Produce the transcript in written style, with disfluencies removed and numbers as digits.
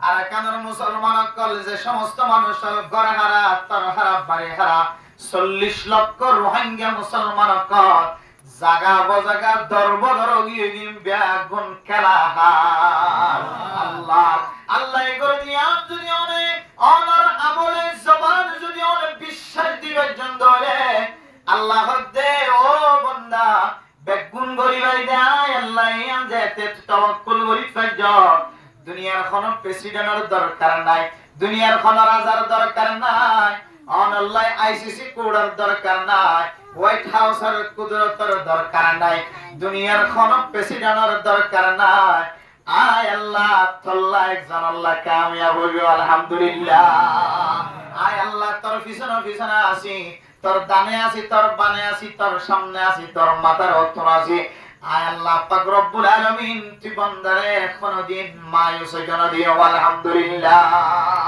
আর কানের মুসলমান কল যে সমস্ত মানুষ ঘর হারা তর হারা বাড়ি হারা 40 লক্ষ রোহিঙ্গা মুসলমান কল জাগা বজাগা দরবদর গিয়ে ব্যাগুন খেলা আল্লাহ আল্লাহ করে দিয়া যদি অনেক অনর আমলে জবান যদি অনেক বিশ্বাস দিবে জন্দরে আল্লাহ দে ও বান্দা বেগুন গরিবাই দেয় আল্লাহ ইয়ান যেতে তাওয়াক্কুল করি ফাজ দুনিয়ার কোন প্রেসিডেন্টের দরকার নাই দুনিয়ার কোন রাজার দরকার নাই আল্লাহ আইসিসি কোডের দরকার নাই হোয়াইট হাউসের কুদরতের দরকার নাই দুনিয়ার কোন প্রেসিডেন্টের দরকার নাই আয় আল্লাহ তোল্লা একজন আল্লাহ কামিয়াব হইবে আলহামদুলিল্লাহ আয় আল্লাহ তোর পিছনে আসি তোর ডানে আসি তোর বামে আসি তোর সামনে আসি তোর মাথার উপর আসি আয় আল্লাহ পাক রব্বুল আলামিন তুই বান্দারে কোনদিন মায়ুস হইতো না দিও আলহামদুলিল্লাহ